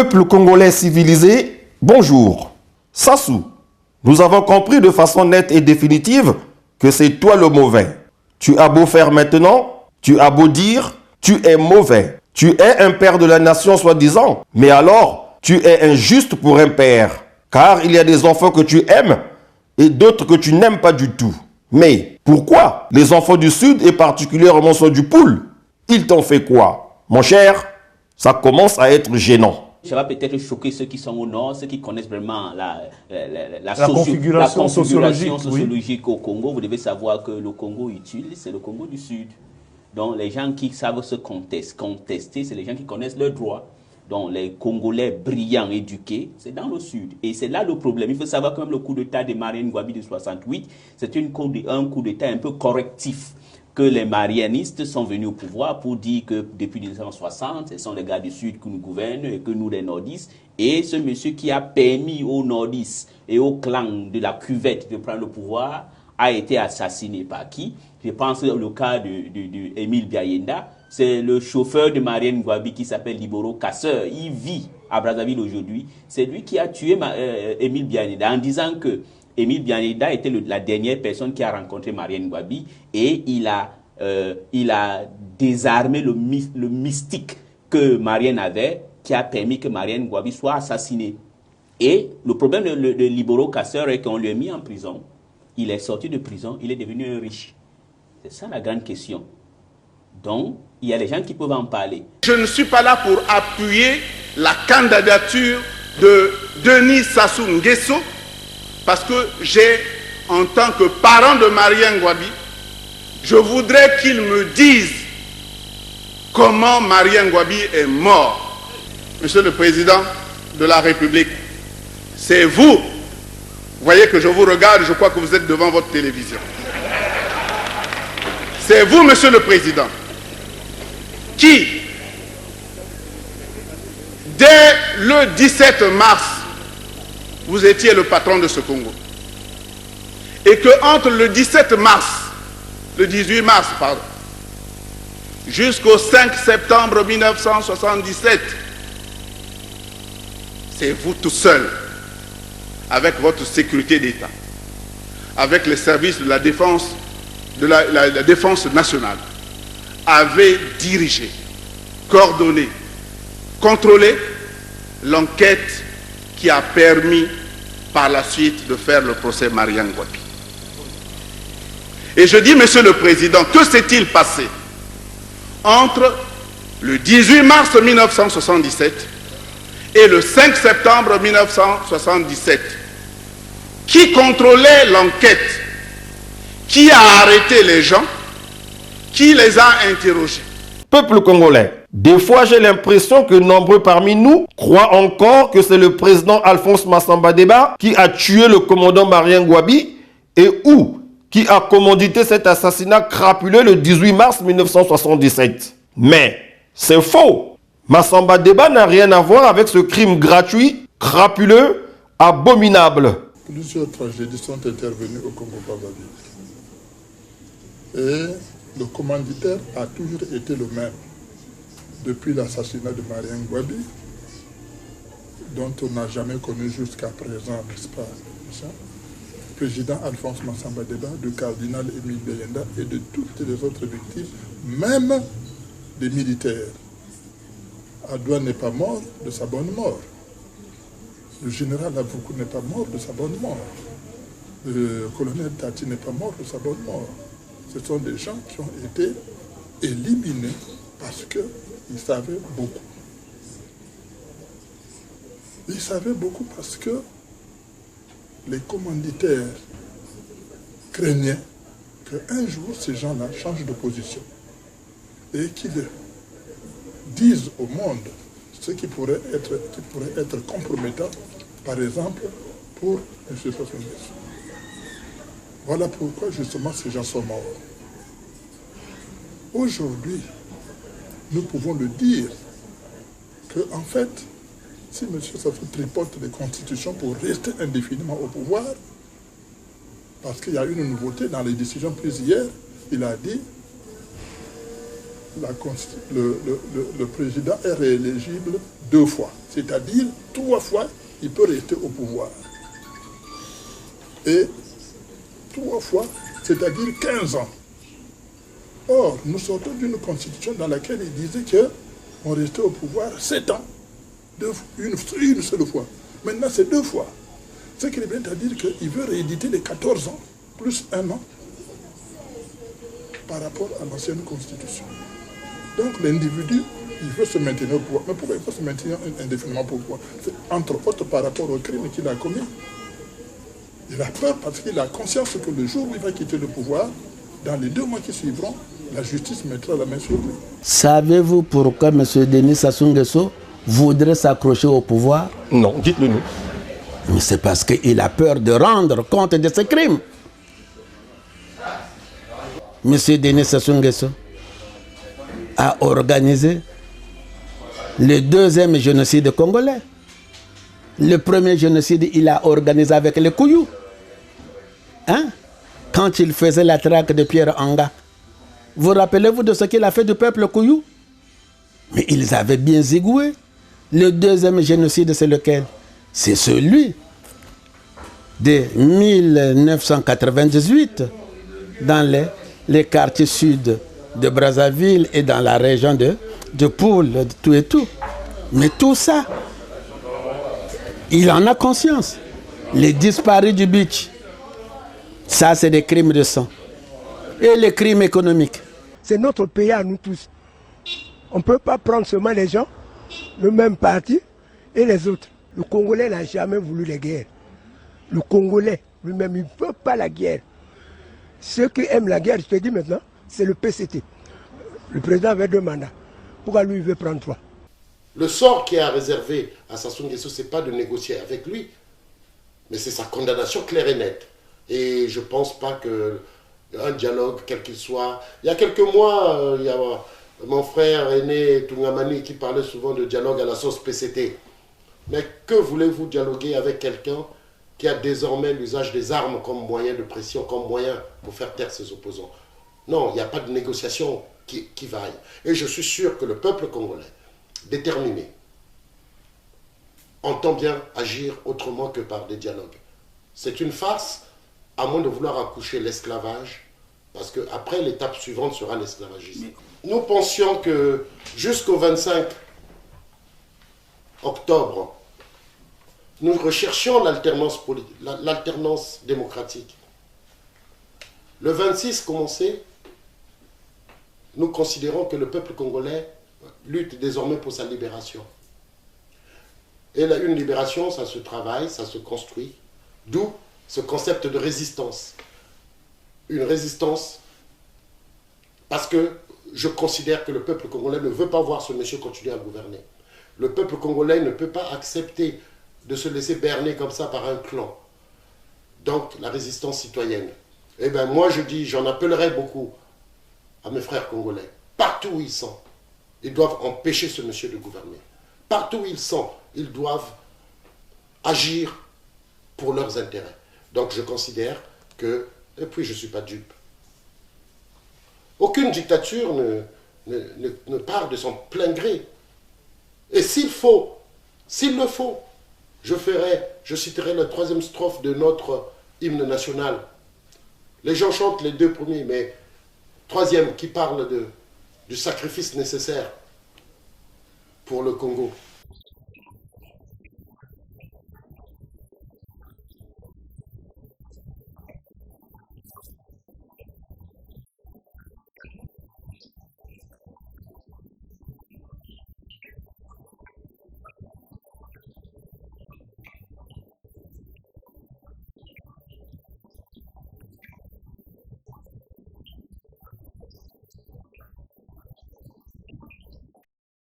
Peuple congolais civilisé, bonjour. Sassou, nous avons compris de façon nette et définitive que c'est toi le mauvais. Tu as beau faire maintenant, tu as beau dire, tu es mauvais. Tu es un père de la nation soi-disant, mais alors, tu es injuste pour un père. Car il y a des enfants que tu aimes et d'autres que tu n'aimes pas du tout. Mais pourquoi les enfants du Sud et particulièrement ceux du Poul, ils t'ont fait quoi? Mon cher, ça commence à être gênant. Ça va peut-être choquer ceux qui sont au nord, ceux qui connaissent vraiment la configuration sociologique au Congo. Vous devez savoir que le Congo utile, c'est le Congo du Sud. Donc les gens qui savent se contester, c'est les gens qui connaissent leurs droits. Donc les Congolais brillants, éduqués, c'est dans le Sud. Et c'est là le problème. Il faut savoir que même le coup d'État de Marien Ngouabi de 68, c'est un coup d'État un peu correctif. Que les marianistes sont venus au pouvoir pour dire que depuis 1960, ce sont les gars du Sud qui nous gouvernent et que nous les nordistes. Et ce monsieur qui a permis aux nordistes et aux clans de la cuvette de prendre le pouvoir a été assassiné par qui? Je pense au cas de Émile Biayenda. C'est le chauffeur de Marien Ngouabi qui s'appelle Liboro Casseur. Il vit à Brazzaville aujourd'hui. C'est lui qui a tué Émile Biayenda en disant que Émile Biayenda était la dernière personne qui a rencontré Marien Ngouabi et il a désarmé le mystique que Marien avait, qui a permis que Marien Ngouabi soit assassiné. Et le problème de Liboro Casseur est qu'on lui a mis en prison. Il est sorti de prison, il est devenu un riche. C'est ça la grande question. Donc, il y a des gens qui peuvent en parler. Je ne suis pas là pour appuyer la candidature de Denis Sassou Nguesso, parce que j'ai, en tant que parent de Marien Ngouabi, je voudrais qu'il me dise comment Marien Ngouabi est mort. Monsieur le Président de la République, c'est vous. Vous voyez que je vous regarde, je crois que vous êtes devant votre télévision. C'est vous, Monsieur le Président, qui, dès le 17 mars, vous étiez le patron de ce Congo. Et que entre le 17 mars, le 18 mars, pardon, jusqu'au 5 septembre 1977, c'est vous tout seul, avec votre sécurité d'État, avec les services de la défense, la défense nationale, avez dirigé, coordonné, contrôlé l'enquête qui a permis par la suite de faire le procès Marien Ngouabi. Et je dis, Monsieur le Président, que s'est-il passé entre le 18 mars 1977 et le 5 septembre 1977? Qui contrôlait l'enquête? Qui a arrêté les gens? Qui les a interrogés? Peuple congolais, des fois j'ai l'impression que nombreux parmi nous croient encore que c'est le président Alphonse Massamba Deba qui a tué le commandant Marien Ngouabi et ou qui a commandité cet assassinat crapuleux le 18 mars 1977. Mais c'est faux. Massamba Deba n'a rien à voir avec ce crime gratuit, crapuleux, abominable. Plusieurs tragédies sont intervenues au Congo-Brazzaville. Et le commanditaire a toujours été le même. Depuis l'assassinat de Marien Ngouabi, dont on n'a jamais connu jusqu'à présent, n'est-ce pas, le président Alphonse Massamba Deba, du cardinal Émile Biayenda et de toutes les autres victimes, même des militaires. Adouane n'est pas mort de sa bonne mort. Le général Avoukou n'est pas mort de sa bonne mort. Le colonel Tati n'est pas mort de sa bonne mort. Ce sont des gens qui ont été éliminés parce qu'ils savaient beaucoup. Ils savaient beaucoup parce que les commanditaires craignaient qu'un jour, ces gens-là changent de position et qu'ils disent au monde ce qui pourrait être compromettant, par exemple, pour M. Sassou Nguesso. Voilà pourquoi, justement, ces gens sont morts. Aujourd'hui, nous pouvons le dire qu'en fait, si M. Sassou tripote les constitutions pour rester indéfiniment au pouvoir, parce qu'il y a une nouveauté dans les décisions prises hier, il a dit le président est rééligible 2 fois. C'est-à-dire 3 fois, il peut rester au pouvoir. Et 3 fois, c'est-à-dire 15 ans. Or, nous sortons d'une constitution dans laquelle il disait qu'on restait au pouvoir 7 ans. Une seule fois. Maintenant, c'est 2 fois. Ce qui revient à dire qu'il veut rééditer les 14 ans, plus 1 an, par rapport à l'ancienne constitution. Donc l'individu, il veut se maintenir au pouvoir. Mais pourquoi il faut se maintenir indéfiniment au pouvoir? C'est entre autres par rapport au crime qu'il a commis. Il a peur parce qu'il a conscience que le jour où il va quitter le pouvoir, dans les 2 mois qui suivront, la justice mettra la main sur lui. Savez-vous pourquoi M. Denis Sassou Nguesso voudrait s'accrocher au pouvoir? Non, dites-le nous. Mais c'est parce qu'il a peur de rendre compte de ses crimes. M. Denis Sassou Nguesso a organisé le 2e génocide congolais. Le premier génocide, il a organisé avec les Kouyou. Hein? Quand il faisait la traque de Pierre Anga. Vous rappelez-vous de ce qu'il a fait du peuple Kouyou? Mais ils avaient bien zigoué. Le 2e génocide, c'est lequel? C'est celui de 1998 dans les quartiers sud de Brazzaville et dans la région de Poul, tout et tout. Mais tout ça, il en a conscience. Les disparus du beach, ça c'est des crimes de sang. Et les crimes économiques. C'est notre pays à nous tous. On ne peut pas prendre seulement les gens, le même parti et les autres. Le Congolais n'a jamais voulu la guerre. Le Congolais lui-même, il ne veut pas la guerre. Ceux qui aiment la guerre, je te dis maintenant, c'est le PCT. Le président avait 2 mandats. Pourquoi lui, il veut prendre 3? Le sort qui est réservé à Sassou Nguesso, ce n'est pas de négocier avec lui, mais c'est sa condamnation claire et nette. Et je ne pense pas qu'un dialogue, quel qu'il soit... Il y a quelques mois, il y a mon frère aîné Tungamani qui parlait souvent de dialogue à la sauce PCT. Mais que voulez-vous dialoguer avec quelqu'un qui a désormais l'usage des armes comme moyen de pression, comme moyen pour faire taire ses opposants? Non, il n'y a pas de négociation qui vaille. Et je suis sûr que le peuple congolais, déterminé, entend bien agir autrement que par des dialogues. C'est une farce, à moins de vouloir accoucher l'esclavage, parce qu'après, l'étape suivante sera l'esclavagisme. Nous pensions que jusqu'au 25 octobre, nous recherchions l'alternance démocratique. Le 26 commençait, nous considérons que le peuple congolais lutte désormais pour sa libération. Et une libération, ça se travaille, ça se construit. D'où ce concept de résistance. Une résistance parce que je considère que le peuple congolais ne veut pas voir ce monsieur continuer à gouverner. Le peuple congolais ne peut pas accepter de se laisser berner comme ça par un clan. Donc, la résistance citoyenne. Eh bien, moi, je dis, j'en appellerai beaucoup à mes frères congolais. Partout où ils sont, ils doivent empêcher ce monsieur de gouverner. Partout où ils sont, ils doivent agir pour leurs intérêts. Donc, je considère que, et puis je ne suis pas dupe, aucune dictature ne part de son plein gré. Et s'il le faut, je citerai la 3e strophe de notre hymne national. Les gens chantent les 2 premiers, mais 3e qui parle du sacrifice nécessaire pour le Congo.